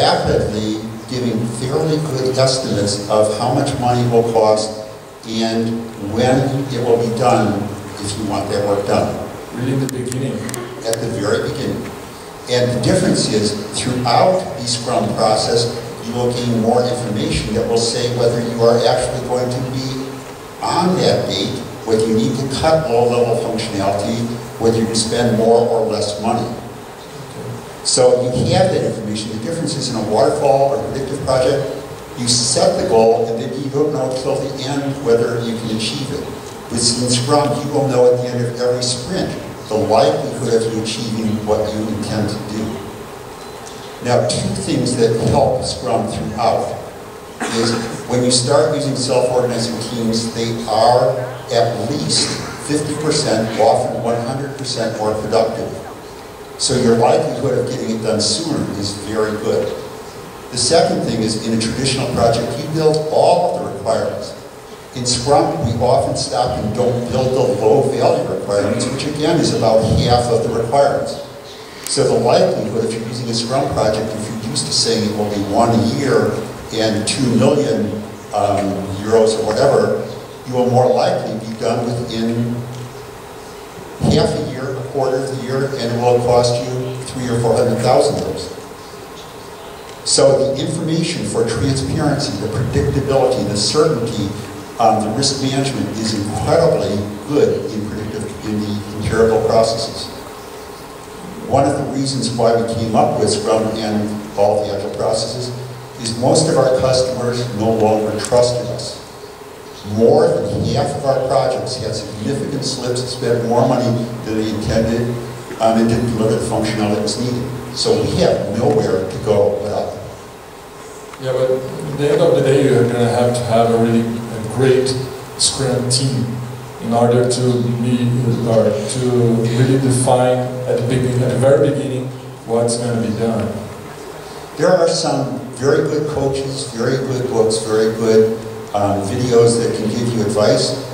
rapidly giving fairly good estimates of how much money will cost and when it will be done if you want that work done. Really in the beginning? At the very beginning. And the difference is, throughout the Scrum process, you will gain more information that will say whether you are actually going to be on that date, whether you need to cut low-level functionality, whether you can spend more or less money. So you have that information. The difference is in a waterfall or predictive project, you set the goal and then you don't know till the end whether you can achieve it. With Scrum, you will know at the end of every sprint the likelihood of you achieving what you intend to do. Now, two things that help Scrum throughout is when you start using self-organizing teams, they are at least 50%, often 100% more productive. So your likelihood of getting it done sooner is very good. The second thing is, in a traditional project, you build all of the requirements. In Scrum, we often stop and don't build the low-value requirements, which again is about half of the requirements. So the likelihood, if you're using a Scrum project, if you're used to saying it will be 1 year and 2 million euros or whatever, you will more likely be done within half a year, a quarter of the year, and it will cost you 300,000 or 400,000 euros. So the information for transparency, the predictability, the certainty, the risk management is incredibly good in the empirical processes. One of the reasons why we came up with Scrum and all the agile processes is most of our customers no longer trusted us. More than half of our projects had significant slips, spent more money than they intended, and didn't deliver the functionality that was needed. So we have nowhere to go without them. Yeah, but at the end of the day, you're going to have a really great Scrum team in order to be or to really define at the very beginning what's going to be done. There are some very good coaches, very good books, very good videos that can give you advice.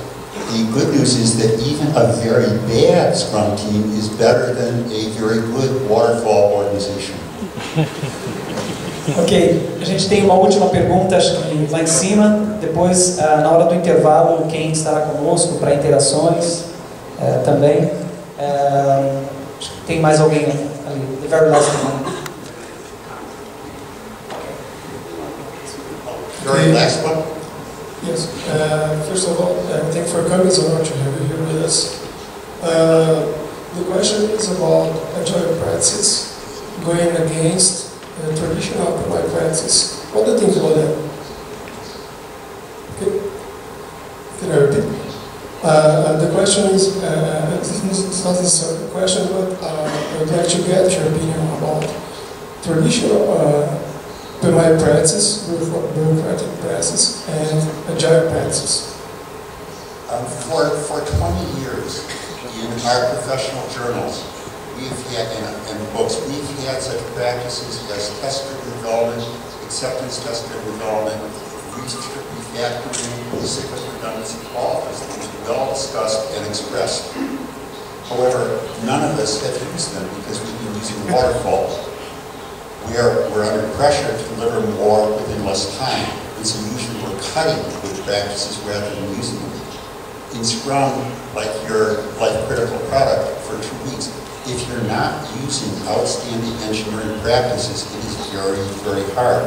The good news is that even a very bad Scrum team is better than a very good waterfall organization. Ok, a gente tem uma última pergunta, acho que lá em cima. Depois, na hora do intervalo, quem estará conosco para interações também. Acho que tem mais alguém ali, the very last one. Very last one? Yes. First of all, thank you for coming. It's an honor to have you here with us. The question is about agile practices going against traditional applied practices. What do you think about that? Okay. Can I repeat? The question is, it's not necessarily a question, but I would like to get your opinion about traditional applied practices, bureaucratic practices, and agile practices. For 20 years, in our professional journals, we've had, and books, we've had such practices as test-driven development, acceptance test-driven development, research refactoring, cyclic redundancy, all of those things well discussed and expressed. However, none of us have used them because we've been using waterfall. We're under pressure to deliver more within less time, and so usually we're cutting good practices rather than using them. In Scrum, like your life-critical product for 2 weeks, if you're not using outstanding engineering practices, it is very, very hard.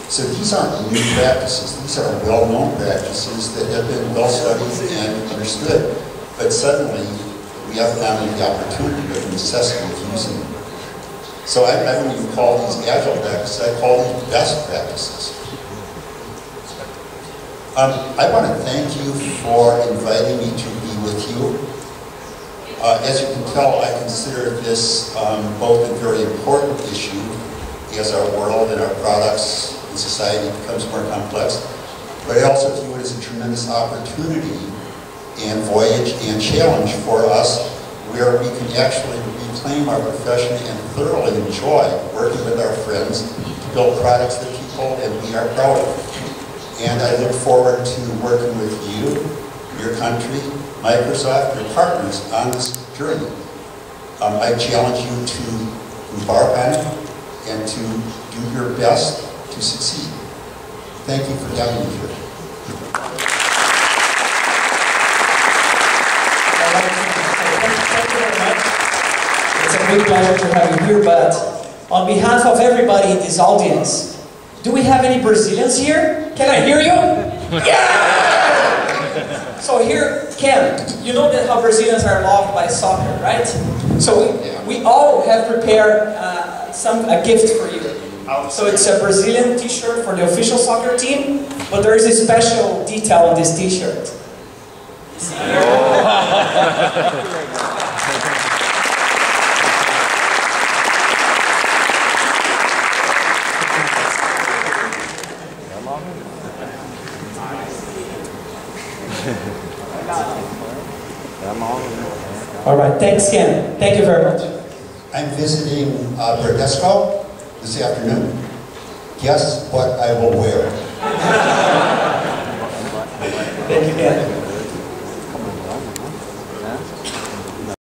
So these aren't new practices. These are well-known practices that have been well-studied and understood. But suddenly, we have found the opportunity or the necessity of using them. So I don't even call these agile practices, I call these best practices. I want to thank you for inviting me to be with you. As you can tell, I consider this both a very important issue as our world and our products and society becomes more complex, but I also view it as a tremendous opportunity and voyage and challenge for us where we can actually reclaim our profession and thoroughly enjoy working with our friends to build products that people and we are proud of. And I look forward to working with you, your country, Microsoft, your partners on this journey. I challenge you to embark on it and to do your best to succeed. Thank you for having me here. Thank you very much. It's a great pleasure to have you here, but on behalf of everybody in this audience, do we have any Brazilians here? Can I hear you? Yeah! So here, Ken, you know that how Brazilians are loved by soccer, right? So we all have prepared a gift for you. So it's a Brazilian t-shirt for the official soccer team, but there is a special detail on this t-shirt. All right, thanks, Ken. Thank you very much. I'm visiting Bradesco this afternoon. Guess what I will wear? Thank you, Ken.